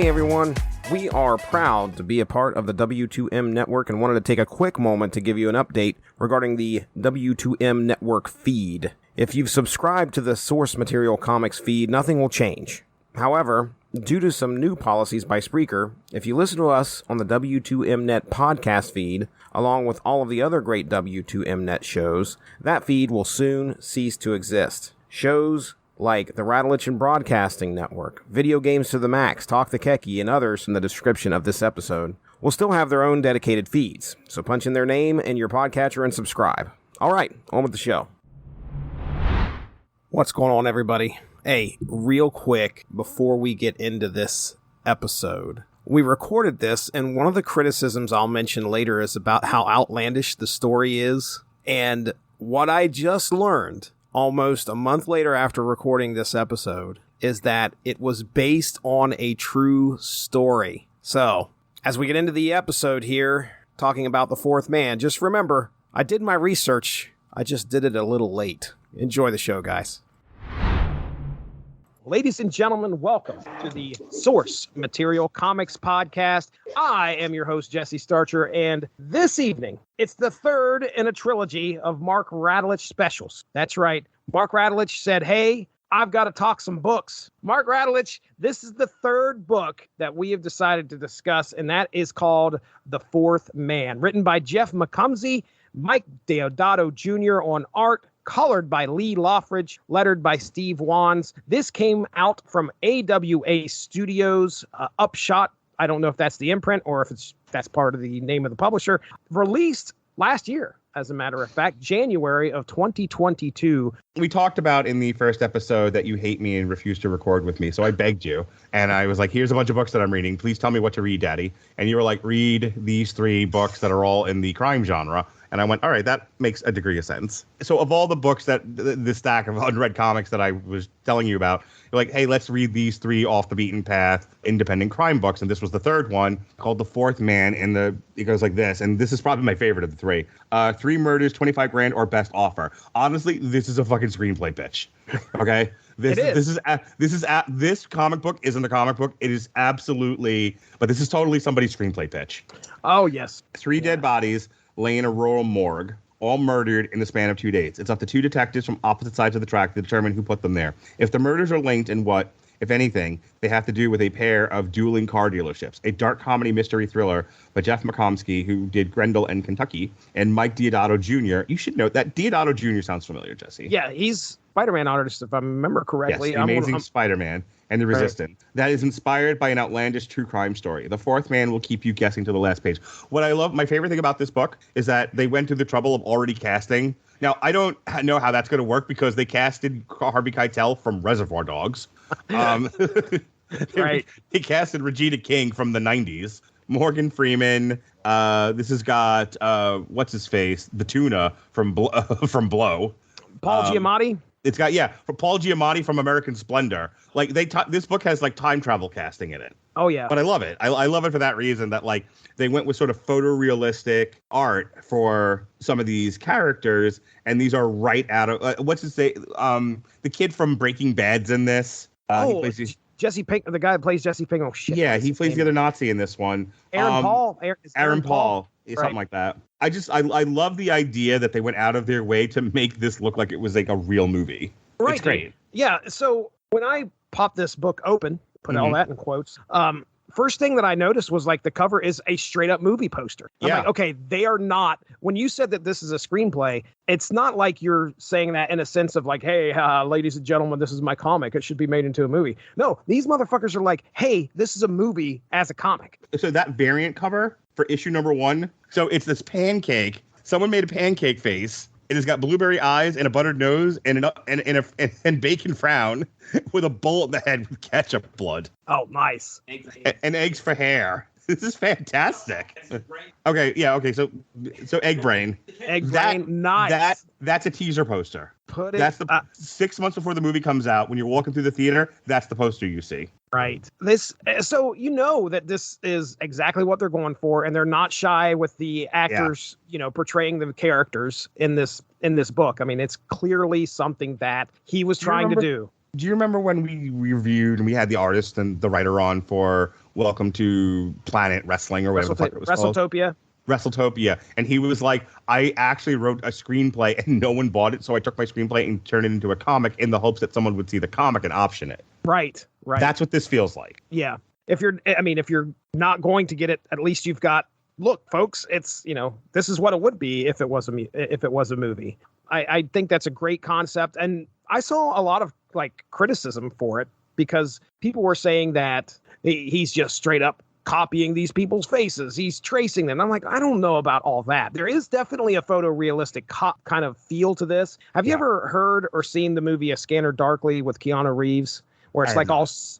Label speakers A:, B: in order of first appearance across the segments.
A: Hey everyone, we are proud to be a part of the W2M network and wanted to take a quick moment to give you an update regarding the W2M network feed. If you've subscribed to the Source Material Comics feed, nothing will change. However, due to some new policies by Spreaker, if you listen to us on the W2M Net podcast feed, along with all of the other great W2M Net shows, that feed will soon cease to exist. Shows like the Rattlich and Broadcasting Network, Video Games to the Max, Talk the Keki, and others in the description of this episode will still have their own dedicated feeds, so punch in their name in your podcatcher and subscribe. Alright, on with the show. What's going on, everybody? Hey, real quick, before we get into this episode, we recorded this, and one of the criticisms I'll mention later is about how outlandish the story is, and what I just learned almost a month later after recording this episode is that it was based on a true story. So, as we get into the episode here, talking about the fourth man, just remember, I did my research, I just did it a little late. Enjoy the show, guys. Ladies and gentlemen, welcome to the Source Material Comics Podcast. I am your host, Jesse Starcher, and this evening, it's the third in a trilogy of Mark Rattlich specials. That's right. Mark Rattlich said, hey, I've got to talk some books. Mark Rattlich, this is the third book that we have decided to discuss, and that is called The Fourth Man, written by Jeff McComsey, Mike Deodato Jr. on art, colored by Lee Loffridge, lettered by Steve Wands. This came out from AWA Studios, Upshot. I don't know if that's the imprint or if that's part of the name of the publisher. Released last year, as a matter of fact, January of 2022.
B: We talked about in the first episode that you hate me and refuse to record with me, so I begged you. And I was like, here's a bunch of books that I'm reading. Please tell me what to read, Daddy. And you were like, read these 3 books that are all in the crime genre. And I went, all right, that makes a degree of sense. So of all the books that the stack of unread comics that I was telling you about, you're like, hey, let's read these 3 off the beaten path independent crime books. And this was the third one, called The Fourth Man. And it goes like this. And this is probably my favorite of the 3. 3 murders, 25 grand or best offer. Honestly, this is a fucking screenplay pitch. Okay? This comic book isn't a comic book. It is absolutely, but this is totally somebody's screenplay pitch.
A: Oh, yes.
B: 3 dead bodies lay in a rural morgue, all murdered in the span of 2 days. It's up to 2 detectives from opposite sides of the track to determine who put them there. If the murders are linked in what, if anything, they have to do with a pair of dueling car dealerships. A dark comedy mystery thriller by Jeff McComsey, who did Grendel and Kentucky, and Mike Deodato Jr. You should note that Deodato Jr. sounds familiar, Jesse.
A: Yeah, he's Spider-Man artist, if I remember correctly.
B: Yes, Amazing Spider-Man and The Resistant. Right. That is inspired by an outlandish true crime story. The Fourth Man will keep you guessing to the last page. What I love, my favorite thing about this book is that they went to the trouble of already casting. Now, I don't know how that's going to work because they casted Harvey Keitel from Reservoir Dogs.
A: Right.
B: They casted Regina King from the 90s. Morgan Freeman. This has got, what's his face? The Tuna from Blow.
A: Paul Giamatti.
B: It's got, Paul Giamatti from American Splendor. Like, this book has, like, time travel casting in it.
A: Oh, yeah.
B: But I love it. I love it for that reason, that, like, they went with sort of photorealistic art for some of these characters, and these are right out of, what's his name? The kid from Breaking Bad's in this.
A: Jesse Pink, the guy that plays Jesse Pink. Oh, shit.
B: Yeah, he plays the other Nazi in this one.
A: Aaron Paul.
B: Aaron Paul. Something like that. I love the idea that they went out of their way to make this look like it was like a real movie.
A: Right.
B: It's great.
A: Yeah. So when I popped this book open, put all that in quotes, first thing that I noticed was like the cover is a straight up movie poster. I'm like, okay, they are not, when you said that this is a screenplay, it's not like you're saying that in a sense of like, hey, ladies and gentlemen, this is my comic. It should be made into a movie. No, these motherfuckers are like, hey, this is a movie as a comic.
B: So that variant cover for issue number 1. So it's this pancake. Someone made a pancake face. It has got blueberry eyes and a buttered nose and bacon frown with a bullet in the head with ketchup blood.
A: Oh, nice.
B: And eggs for hair. This is fantastic. Okay, yeah, okay. So Egg Brain.
A: Egg Brain, nice.
B: That's a teaser poster.
A: That's
B: the 6 months before the movie comes out. When you're walking through the theater, that's the poster you see.
A: Right. So you know that this is exactly what they're going for, and they're not shy with the actors, portraying the characters in this book. I mean, it's clearly something that he was trying to do.
B: Do you remember when we reviewed and we had the artist and the writer on for Welcome to Planet Wrestling or whatever the fuck it was called. WrestleTopia. And he was like, I actually wrote a screenplay and no one bought it. So I took my screenplay and turned it into a comic in the hopes that someone would see the comic and option it.
A: Right.
B: That's what this feels like.
A: Yeah. If you're not going to get it, at least you've got, look, folks, it's, this is what it would be if it was a movie. I think that's a great concept. And I saw a lot of criticism for it because people were saying that he's just straight up copying these people's faces. He's tracing them. I'm like, I don't know about all that. There is definitely a photorealistic kind of feel to this. Have you ever heard or seen the movie A Scanner Darkly with Keanu Reeves, where it's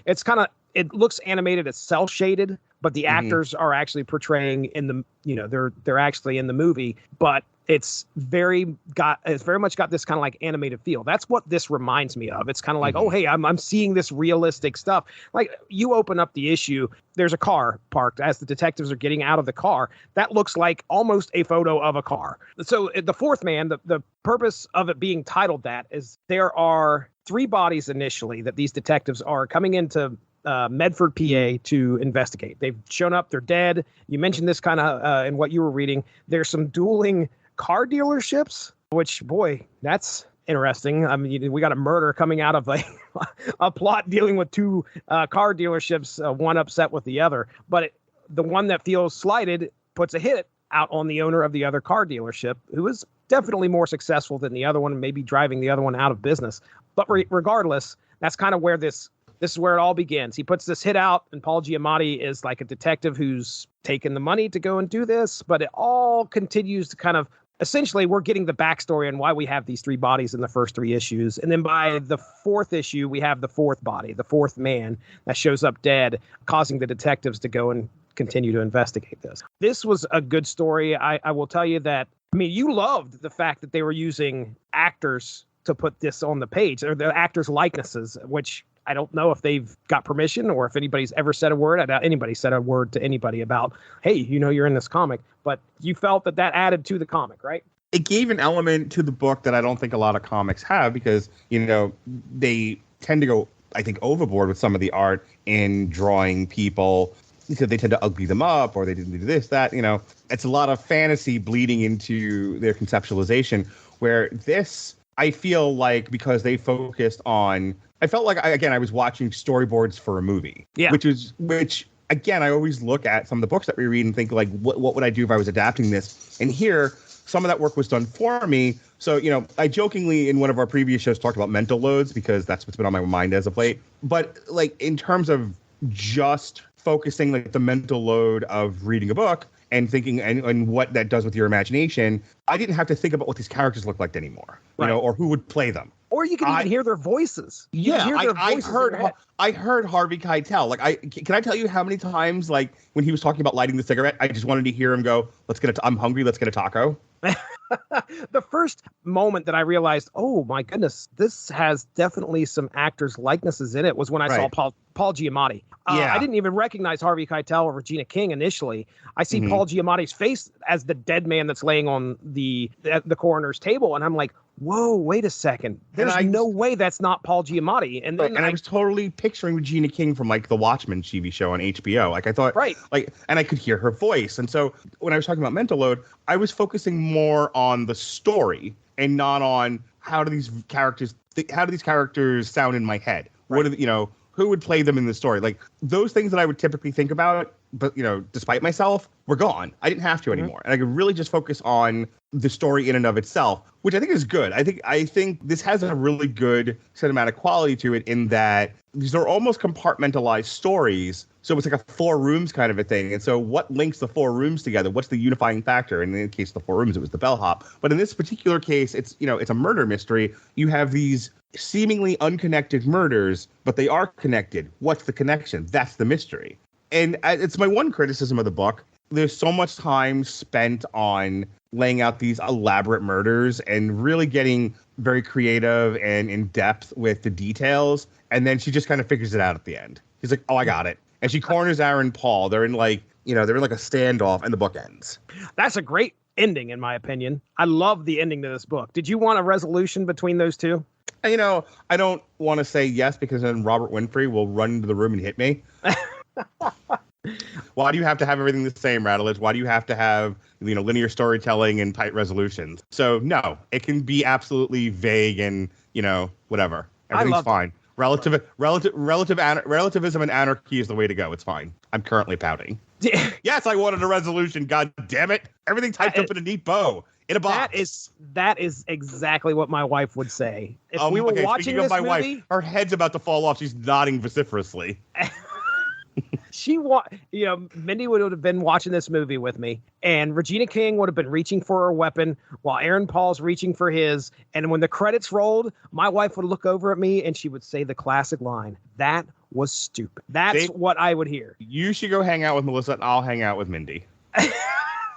A: it's kind of, it looks animated, it's cell shaded, but the actors are actually portraying in the, they're actually in the movie, but it's very much got this kind of like animated feel. That's what this reminds me of. It's kind of like, oh, hey, I'm seeing this realistic stuff. Like you open up the issue, there's a car parked as the detectives are getting out of the car. That looks like almost a photo of a car. So the fourth man, the purpose of it being titled that is there are 3 bodies initially that these detectives are coming into Medford, PA to investigate. They've shown up, they're dead. You mentioned this kind of in what you were reading. There's some dueling car dealerships, which, boy, that's interesting. I mean, we got a murder coming out of a plot dealing with 2 car dealerships, one upset with the other. But the one that feels slighted puts a hit out on the owner of the other car dealership, who is definitely more successful than the other one, maybe driving the other one out of business. But regardless, that's kind of where this is where it all begins. He puts this hit out, and Paul Giamatti is like a detective who's taken the money to go and do this, but it all continues to kind of, essentially, we're getting the backstory on why we have these 3 bodies in the first 3 issues. And then by the 4th issue, we have the 4th body, the 4th man that shows up dead, causing the detectives to go and continue to investigate this. This was a good story. I will tell you that, I mean, you loved the fact that they were using actors to put this on the page, or the actors' likenesses, which I don't know if they've got permission or if anybody's ever said a word. I doubt anybody said a word to anybody about, hey, you're in this comic. But you felt that added to the comic, right?
B: It gave an element to the book that I don't think a lot of comics have because, they tend to go, I think, overboard with some of the art in drawing people because they tend to ugly them up or they didn't do this, that, It's a lot of fantasy bleeding into their conceptualization where this, I feel like because they focused on, I felt like I was watching storyboards for a movie, which again, I always look at some of the books that we read and think like, what would I do if I was adapting this? And here, some of that work was done for me. So, I jokingly in one of our previous shows talked about mental loads because that's what's been on my mind as of late. But like in terms of just focusing like the mental load of reading a book and thinking and what that does with your imagination, I didn't have to think about what these characters look like anymore, or who would play them.
A: Or you can even hear their voices.
B: I heard Harvey Keitel. Like, can I tell you how many times, like, when he was talking about lighting the cigarette, I just wanted to hear him go, I'm hungry, let's get a taco.
A: The first moment that I realized, oh my goodness, this has definitely some actors' likenesses in it was when I saw Paul Giamatti. I didn't even recognize Harvey Keitel or Regina King initially. I see Paul Giamatti's face as the dead man that's laying on the coroner's table, and I'm like, whoa, wait a second. There's no way that's not Paul Giamatti. And then
B: I was totally picturing Regina King from like the Watchmen TV show on HBO. Like I thought, and I could hear her voice. And so when I was talking about mental load, I was focusing more on the story and not on how do these characters sound in my head? Right. What are who would play them in the story? Like those things that I would typically think about, but despite myself, were gone. I didn't have to anymore. And I could really just focus on the story in and of itself, which I think is good. I think this has a really good cinematic quality to it in that these are almost compartmentalized stories. So it's like a 4 rooms kind of a thing. And so what links the 4 rooms together? What's the unifying factor? And in the case of the 4 rooms, it was the bellhop. But in this particular case, it's a murder mystery. You have these seemingly unconnected murders, but they are connected. What's the connection? That's the mystery. And it's my one criticism of the book. There's so much time spent on laying out these elaborate murders and really getting very creative and in depth with the details. And then she just kind of figures it out at the end. She's like, oh, I got it. And she corners Aaron Paul. They're in like a standoff and the book ends. That's
A: a great ending, in my opinion. I love the ending to this book. Did you want a resolution between those two?
B: I don't want to say yes because then Robert Winfrey will run into the room and hit me. Why do you have to have everything the same, Rattledge? Why do you have to have, linear storytelling and tight resolutions? So no, it can be absolutely vague and, whatever. Everything's fine. Relativism and anarchy is the way to go. It's fine. I'm currently pouting. Yes, I wanted a resolution. God damn it! Everything typed up in a neat bow in a box.
A: That is exactly what my wife would say if we were watching this movie.
B: Wife, her head's about to fall off. She's nodding vociferously.
A: Mindy would have been watching this movie with me, and Regina King would have been reaching for her weapon while Aaron Paul's reaching for his. And when the credits rolled, my wife would look over at me and she would say the classic line, "That was stupid." That's what I would hear.
B: You should go hang out with Melissa, and I'll hang out with Mindy.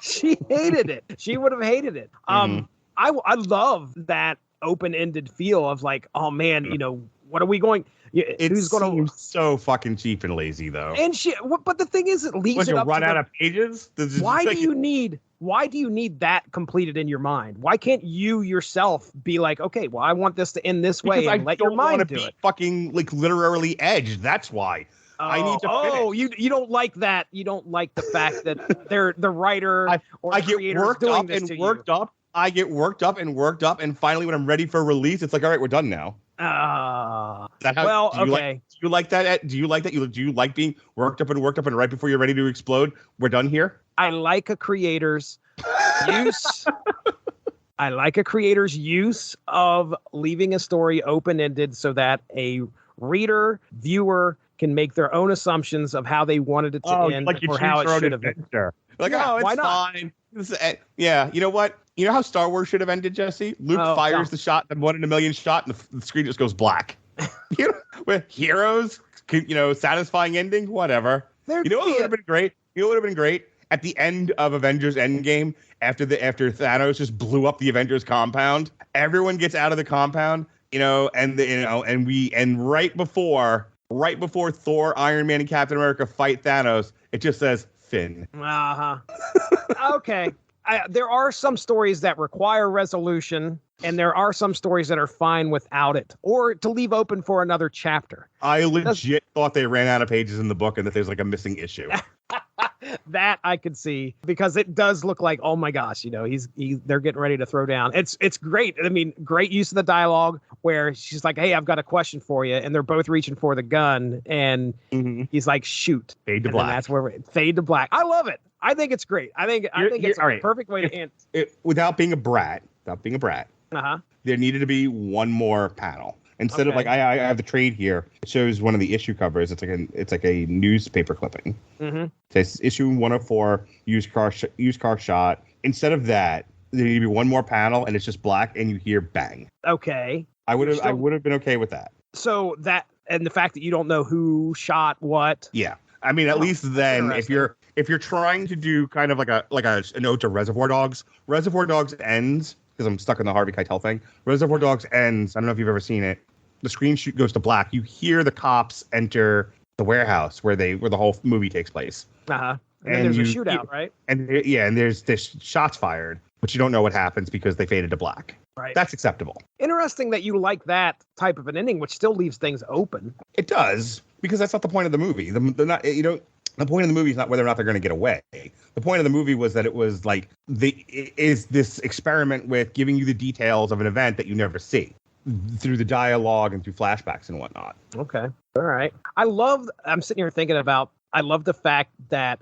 A: She hated it. She would have hated it. I love that open-ended feel of like, oh man, what are we going?
B: It seems so fucking cheap and lazy, though.
A: And but the thing is, it leaves it up.
B: Run out of pages?
A: Why do you need that completed in your mind? Why can't you yourself be like, okay, well, I want this to end this way, and let your mind do it?
B: Fucking literally edged. That's why. I need to finish.
A: Oh, you don't like that. You don't like the fact that they're the writer or creator is doing this to you.
B: I get worked up, and finally, when I'm ready for release, it's like, all right, we're done now.
A: Okay.
B: Do you like that? Do you like that? Do you like being worked up, and right before you're ready to explode, we're done here?
A: I like a creator's use. I like a creator's use of leaving a story open-ended so that a viewer can make their own assumptions of how they wanted it to end or how it should have been.
B: It's fine. Yeah, you know what? You know how Star Wars should have ended, Jesse? Luke fires the shot, the 1 in a million shot, and the screen just goes black. With heroes, satisfying ending, whatever. What would have been great? At the end of Avengers Endgame, after Thanos just blew up the Avengers compound, everyone gets out of the compound, and right before Thor, Iron Man, and Captain America fight Thanos, it just says Finn.
A: Okay. There are some stories that require resolution, and there are some stories that are fine without it, or to leave open for another chapter.
B: I legit thought they ran out of pages in the book and that there's like a missing issue.
A: That I could see, because it does look like, oh my gosh, they're getting ready to throw down. It's great. I mean, great use of the dialogue where she's like, hey, I've got a question for you. And they're both reaching for the gun, and he's like, shoot.
B: Fade to black.
A: That's where fade to black. I love it. I think it's great. I think it's a perfect way to end.
B: Without being a brat, there needed to be one more panel. Instead of I have the trade here. It shows one of the issue covers. It's like a newspaper clipping. It says issue 104, used car shot. Instead of that, there need to be one more panel, and it's just black, and you hear bang.
A: Okay.
B: I would have been okay with that.
A: So that, and the fact that you don't know who shot what.
B: Yeah, I mean, at least then, if you're trying to do kind of like a ode to Reservoir Dogs. Reservoir Dogs ends, because I'm stuck in the Harvey Keitel thing. Reservoir Dogs ends. I don't know if you've ever seen it. The screen goes to black. You hear the cops enter the warehouse where the whole movie takes place.
A: And then there's a shootout, right?
B: And there's shots fired, but you don't know what happens because they faded to black.
A: Right.
B: That's acceptable.
A: Interesting that you like that type of an ending, which still leaves things open.
B: It does, because that's not the point of the movie. The point of the movie is not whether or not they're going to get away. The point of the movie was that it was like is this experiment with giving you the details of an event that you never see through the dialogue and through flashbacks and whatnot.
A: Okay. All right. I'm sitting here thinking about, I love the fact that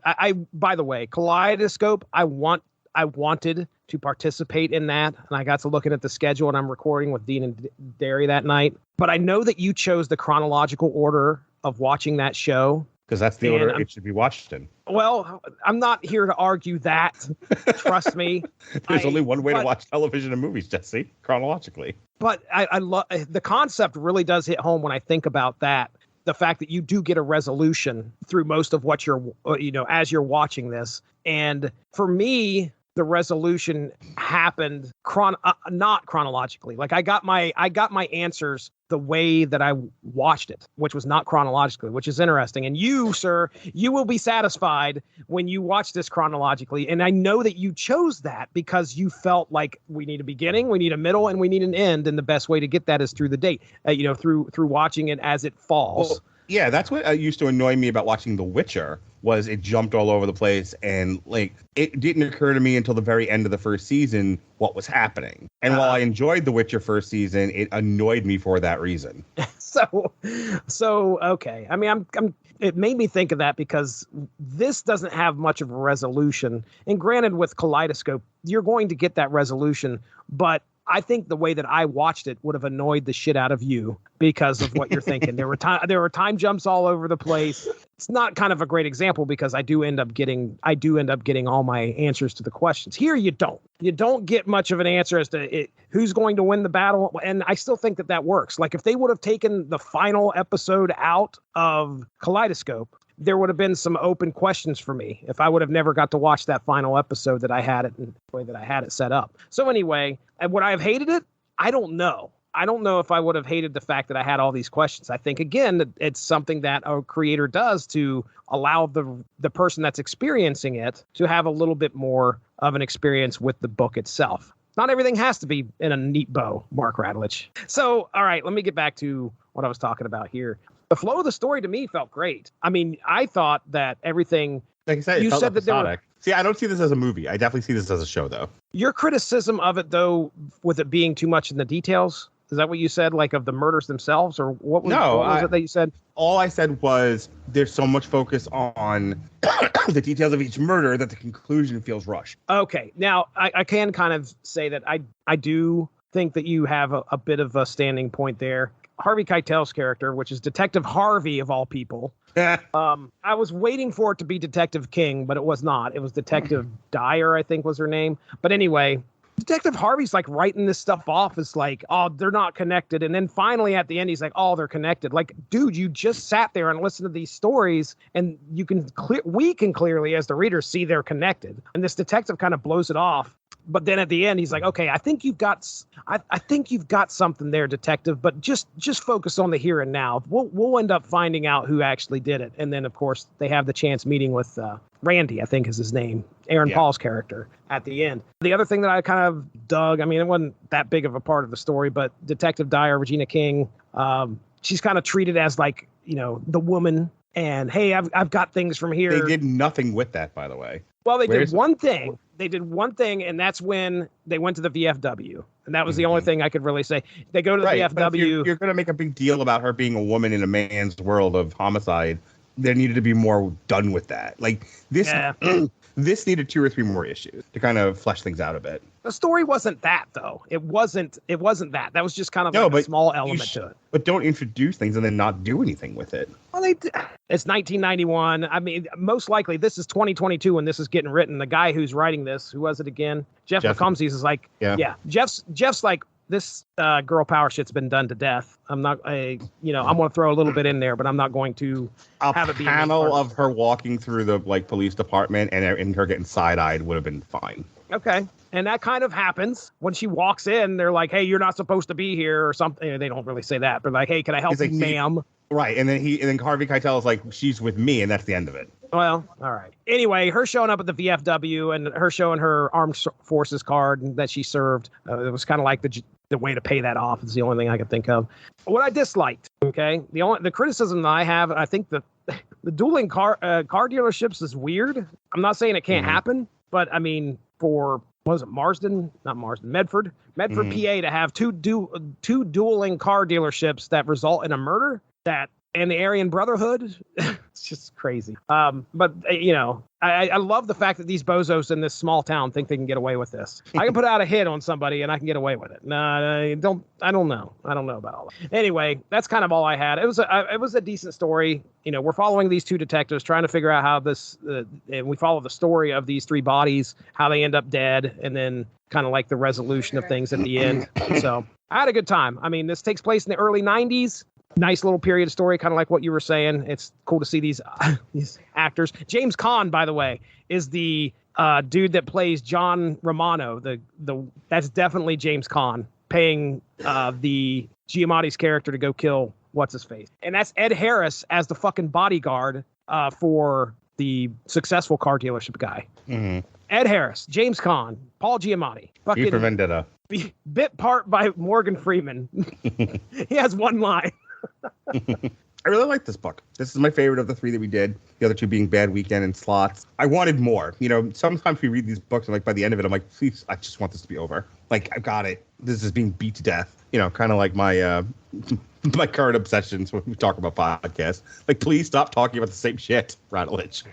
A: by the way, Kaleidoscope, I wanted to participate in that, and I got to looking at the schedule, and I'm recording with Dean and Derry that night. But I know that you chose the chronological order of watching that show.
B: Because that's the order it should be watched in.
A: Well, I'm not here to argue that. Trust me.
B: There's only one way to watch television and movies, Jesse, chronologically.
A: But I love the concept. Really does hit home when I think about that. The fact that you do get a resolution through most of what you're, as you're watching this. And for me, the resolution happened not chronologically. Like I got my answers the way that I watched it, which was not chronologically, which is interesting. And you, sir, you will be satisfied when you watch this chronologically. And I know that you chose that because you felt like we need a beginning, we need a middle, and we need an end. And the best way to get that is through the date, through watching it as it falls.
B: Yeah, that's what used to annoy me about watching The Witcher, was it jumped all over the place, and like it didn't occur to me until the very end of the first season what was happening. And while I enjoyed The Witcher first season, it annoyed me for that reason.
A: So okay. I mean, it made me think of that because this doesn't have much of a resolution. And granted, with Kaleidoscope, you're going to get that resolution, but I think the way that I watched it would have annoyed the shit out of you because of what you're thinking. There were time jumps all over the place. It's not kind of a great example because I do end up getting all my answers to the questions. Here you don't. You don't get much of an answer as to who's going to win the battle, and I still think that works. Like if they would have taken the final episode out of Kaleidoscope, there would have been some open questions for me if I would have never got to watch that final episode that I had it in the way that I had it set up. So anyway, and would I have hated it? I don't know. I don't know if I would have hated the fact that I had all these questions. I think, again, it's something that a creator does to allow the person that's experiencing it to have a little bit more of an experience with the book itself. Not everything has to be in a neat bow, Mark Radulich. So, all right, let me get back to what I was talking about here. The flow of the story to me felt great. I mean, I thought that everything...
B: Like I said, it felt episodic. See, I don't see this as a movie. I definitely see this as a show, though.
A: Your criticism of it, though, with it being too much in the details, is that what you said, like of the murders themselves? Or what was it that you said?
B: All I said was there's so much focus on the details of each murder that the conclusion feels rushed.
A: Okay. Now, I can kind of say that I do think that you have a bit of a standing point there. Harvey Keitel's character, which is Detective Harvey of all people. I was waiting for it to be Detective King, but it was not. It was Detective Dyer, I think was her name. But anyway, Detective Harvey's like writing this stuff off as like, oh, they're not connected. And then finally at the end, he's like, oh, they're connected. Like, dude, you just sat there and listened to these stories and we can clearly, as the reader, see they're connected. And this detective kind of blows it off. But then at the end, he's like, okay, I think you've got something there, detective, but just focus on the here and now. We'll end up finding out who actually did it. And then, of course, they have the chance meeting with Randy, I think is his name, Aaron Paul's character at the end. The other thing that I kind of dug, I mean, it wasn't that big of a part of the story, but Detective Dyer, Regina King, she's kind of treated as like, you know, the woman. And, hey, I've got things from here.
B: They did nothing with that, by the way.
A: Well, they did one thing. They did one thing, and that's when they went to the VFW. And that was the only thing I could really say. They go to the VFW.
B: You're going to make a big deal about her being a woman in a man's world of homicide. There needed to be more done with that. Like, this, this needed 2 or 3 more issues to kind of flesh things out a bit.
A: The story wasn't that, though. It wasn't that. That was just kind of like a small element to it.
B: But don't introduce things and then not do anything with it.
A: Well, it's 1991. I mean, most likely this is 2022 when this is getting written. The guy who's writing this, who was it again? Jeff McComsey is like, Jeff's like, this girl power shit's been done to death. I'm going to throw a little bit in there, but I'm not going to have it be a panel
B: of her walking through the police department and her getting side-eyed would have been fine.
A: Okay. And that kind of happens when she walks in. They're like, hey, you're not supposed to be here or something. They don't really say that, but like, hey, can I help you, ma'am?
B: Right. And then Harvey Keitel is like, she's with me. And that's the end of it.
A: Well, all right. Anyway, her showing up at the VFW and her showing her armed forces card that she served. It was kind of like the way to pay that off is the only thing I could think of. What I disliked, okay, the criticism that I have, I think the dueling car dealerships is weird. I'm not saying it can't happen, but I mean, for Medford, PA, to have two dueling car dealerships that result in a murder and the Aryan Brotherhood, it's just crazy. But you know, I love the fact that these bozos in this small town think they can get away with this. I can put out a hit on somebody and I can get away with it. No, I don't know. I don't know about all that. Anyway, that's kind of all I had. It was a decent story. You know, we're following these 2 detectives trying to figure out how this, and we follow the story of these 3 bodies, how they end up dead, and then kind of like the resolution of things at the end. So I had a good time. I mean, this takes place in the early 90s. Nice little period of story, kind of like what you were saying. It's cool to see these actors. James Caan, by the way, is the dude that plays John Romano. That's definitely James Caan paying the Giamatti's character to go kill what's his face, and that's Ed Harris as the fucking bodyguard for the successful car dealership guy. Mm-hmm. Ed Harris, James Caan, Paul Giamatti,
B: fucking for Vendetta.
A: Bit part by Morgan Freeman. He has one line.
B: I really like this book. This is my favorite of the three that we did. The other two being Bad Weekend and Slots. I wanted more. You know, sometimes we read these books and like by the end of it, I'm like, please, I just want this to be over. Like, I've got it. This is being beat to death. You know, kind of like my my current obsessions when we talk about podcasts. Like, please stop talking about the same shit, Rattledge.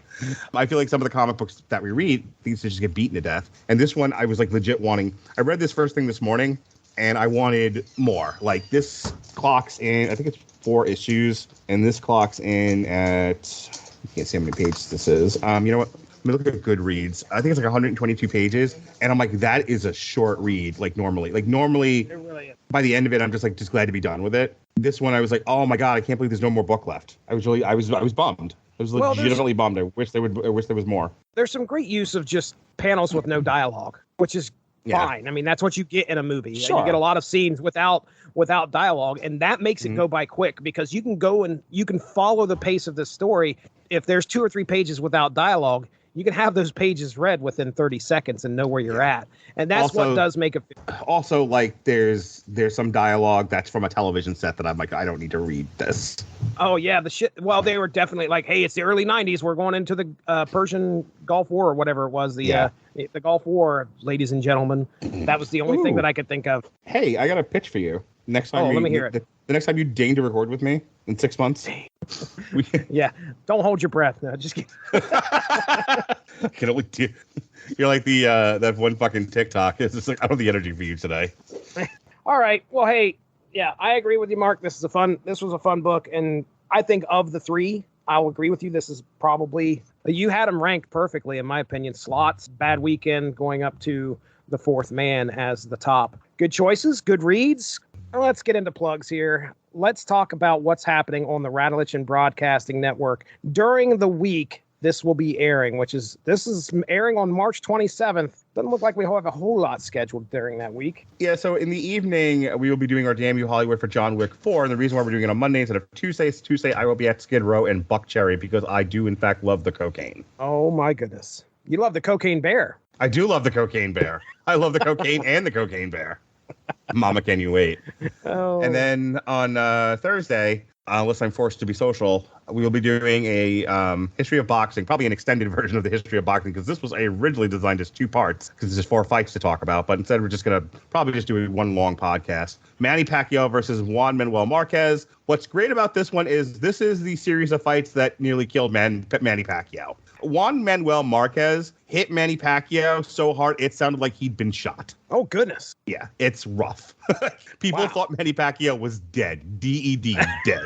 B: I feel like some of the comic books that we read, these just get beaten to death. And this one, I was like legit wanting. I read this first thing this morning, and I wanted more. Like, this clocks in, I think it's 4 issues, and this clocks in at, you can't see how many pages this is. You know what? Let me look at Goodreads. I think it's like 122 pages, and I'm like, that is a short read. Like normally,
A: Really
B: by the end of it, I'm just glad to be done with it. This one, I was like, oh my god, I can't believe there's no more book left. I was bummed. I was legitimately bummed. I wish there was more.
A: There's some great use of just panels with no dialogue, which is fine. I mean, that's what you get in a movie.
B: Sure.
A: You get a lot of scenes without dialogue, and that makes it go by quick because you can go and you can follow the pace of this story. If there's 2 or 3 pages without dialogue, you can have those pages read within 30 seconds and know where you're at. And that's also, what does make it.
B: Also, like, there's some dialogue that's from a television set that I'm like, I don't need to read this.
A: Oh, yeah. The shit. Well, they were definitely like, hey, it's the early 90s. We're going into the Persian Gulf War or whatever it was. The Gulf War, ladies and gentlemen. That was the only thing that I could think of.
B: Hey, I got a pitch for you. Next time,
A: let me hear it.
B: The next time you deign to record with me in 6 months.
A: Yeah, don't hold your breath. No, just kidding.
B: I can only do. You're like the that one fucking TikTok. It's just like, I don't have the energy for you today.
A: All right. Well, hey, yeah, I agree with you, Mark. This was a fun book, and I think of the 3, I'll agree with you. This is probably, you had them ranked perfectly, in my opinion. Slots, Bad Weekend, going up to The Fourth Man as the top. Good choices, good reads. Let's get into plugs here. Let's talk about what's happening on the Rattledge Broadcasting Network during the week. This will be airing, this is airing on March 27th. Doesn't look like we have a whole lot scheduled during that week.
B: Yeah, so in the evening, we will be doing our Damn You Hollywood for John Wick 4. And the reason why we're doing it on Monday instead of Tuesday, I will be at Skid Row and Buck Cherry because I do, in fact, love the cocaine.
A: Oh, my goodness. You love the Cocaine Bear.
B: I do love the Cocaine Bear. I love the cocaine and the Cocaine Bear. Mama, can you wait?
A: Oh.
B: And then on Thursday, unless I'm forced to be social, we will be doing a history of boxing, probably an extended version of the history of boxing, because this was originally designed as 2 parts, because there's 4 fights to talk about. But instead, we're just going to probably just do one long podcast. Manny Pacquiao versus Juan Manuel Marquez. What's great about this one is this is the series of fights that nearly killed Manny Pacquiao. Juan Manuel Marquez hit Manny Pacquiao so hard it sounded like he'd been shot.
A: Oh, goodness.
B: Yeah, it's rough. People thought Manny Pacquiao was dead. D-E-D, dead.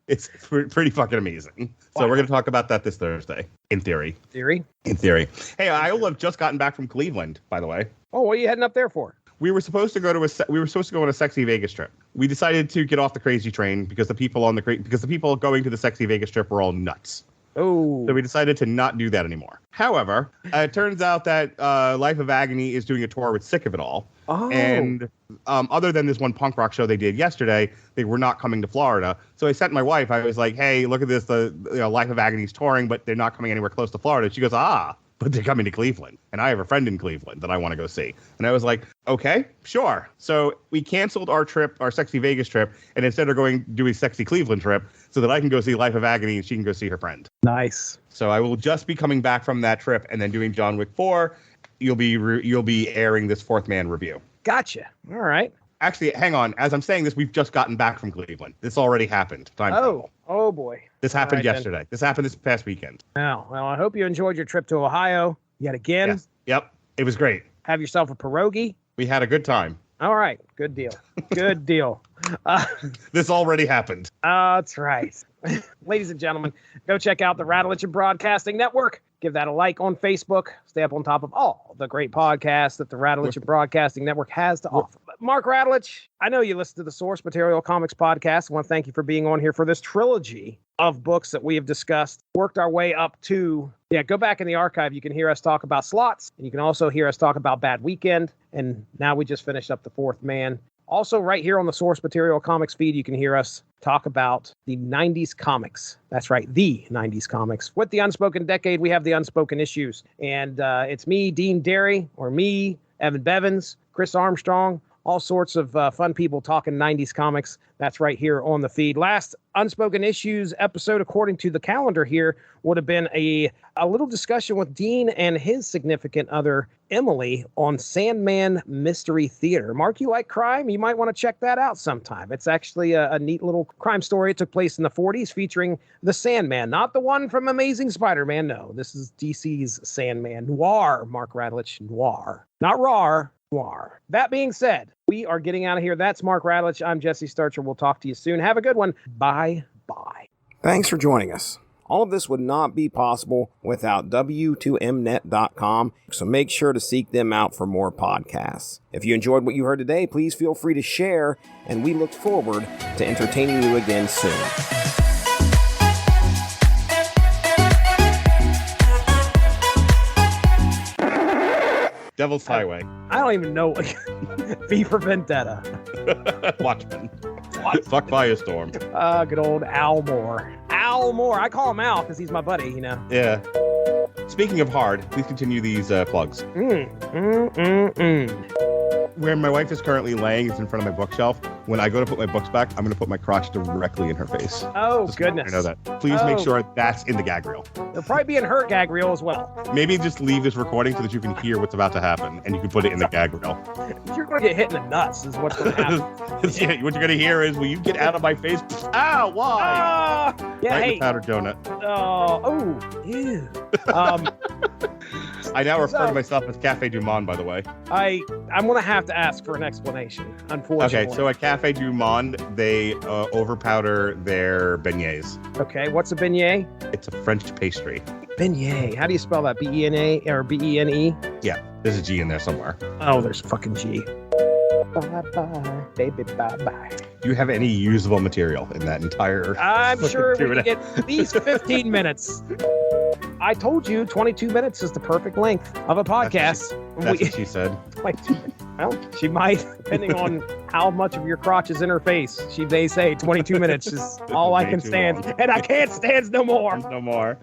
B: It's pretty fucking amazing. So we're going to talk about that this Thursday, in theory. In theory. Hey, I will have just gotten back from Cleveland, by the way.
A: Oh, what are you heading up there for?
B: We were supposed to go on a sexy Vegas trip. We decided to get off the crazy train because the people going to the sexy Vegas trip were all nuts.
A: Oh.
B: So we decided to not do that anymore. However, it turns out that Life of Agony is doing a tour with Sick of It All.
A: Oh.
B: And other than this one punk rock show they did yesterday, they were not coming to Florida. So I sent my wife. I was like, hey, look at this. Life of Agony is touring, but they're not coming anywhere close to Florida. She goes, but they're coming to Cleveland. And I have a friend in Cleveland that I want to go see. And I was like, okay, sure. So we canceled our trip, our sexy Vegas trip, and instead of do a sexy Cleveland trip so that I can go see Life of Agony and she can go see her friend.
A: Nice.
B: So I will just be coming back from that trip and then doing John Wick 4. You'll be airing this Fourth Man review.
A: Gotcha. All right.
B: Actually, hang on. As I'm saying this, we've just gotten back from Cleveland. This already happened.
A: Oh boy.
B: This happened yesterday. Then. This happened this past weekend.
A: Oh, well, I hope you enjoyed your trip to Ohio yet again.
B: Yes. Yep. It was great.
A: Have yourself a pierogi.
B: We had a good time.
A: All right. Good deal. Good deal.
B: This already happened.
A: That's right. Ladies and gentlemen, go check out the Rattledge Broadcasting Network. Give that a like on Facebook. Stay up on top of all the great podcasts that the Rattledge Broadcasting Network has to offer. Mark Rattledge, I know you listen to the Source Material Comics podcast. I want to thank you for being on here for this trilogy of books that we have discussed. Worked our way up to, go back in the archive. You can hear us talk about Slots, and you can also hear us talk about Bad Weekend. And now we just finished up The Fourth Man. Also, right here on the Source Material Comics feed, you can hear us talk about the 90s comics. That's right, the 90s comics. With the Unspoken Decade, we have the Unspoken Issues. And it's me, Dean Derry, or me, Evan Bevins, Chris Armstrong, all sorts of fun people talking 90s comics. That's right here on the feed. Last Unspoken Issues episode, according to the calendar here, would have been a little discussion with Dean and his significant other, Emily, on Sandman Mystery Theater. Mark, you like crime? You might want to check that out sometime. It's actually a neat little crime story. It took place in the 40s featuring the Sandman, not the one from Amazing Spider-Man. No, this is DC's Sandman. Noir, Mark Radulich, noir. Not rawr, noir. That being said, we are getting out of here. That's Mark Radulich. I'm Jesse Starcher. We'll talk to you soon. Have a good one. Bye-bye. Thanks for joining us. All of this would not be possible without W2Mnet.com, so make sure to seek them out for more podcasts. If you enjoyed what you heard today, please feel free to share, and we look forward to entertaining you again soon.
B: Devil's Highway.
A: I don't even know. V for Vendetta.
B: Watchmen. Fuck Firestorm.
A: Good old Al Moore. Al Moore. I call him Al because he's my buddy, you know.
B: Yeah. Speaking of hard, please continue these plugs. Where my wife is currently laying is in front of my bookshelf. When I go to put my books back, I'm going to put my crotch directly in her face.
A: Oh,
B: just
A: goodness.
B: I know that. Please make sure that's in the gag reel.
A: There'll probably be in her gag reel as well.
B: Maybe just leave this recording so that you can hear what's about to happen, and you can put it in the gag reel.
A: You're going to get hit in the nuts is what's going to happen.
B: Yeah, what you're going to hear is, will you get out of my face? Ow, why?
A: Yeah,
B: right
A: hey.
B: in the powdered donut.
A: Ew.
B: I now refer to myself as Cafe Du Monde, by the way.
A: I'm going to have to ask for an explanation, unfortunately.
B: Okay, so at Cafe Du Monde, they overpowder their beignets.
A: Okay, what's a beignet?
B: It's a French pastry.
A: Beignet. How do you spell that? B-E-N-A or B-E-N-E?
B: Yeah, there's a G in there somewhere.
A: Oh, there's a fucking G. Bye-bye, baby, bye-bye.
B: Do you have any usable material in that entire...
A: I'm sure we can get at least 15 minutes. I told you 22 minutes is the perfect length of a podcast.
B: That's what she said.
A: Well, she might, depending on how much of your crotch is in her face. They say 22 minutes is all I can stand. And I can't stand no more.
B: No more.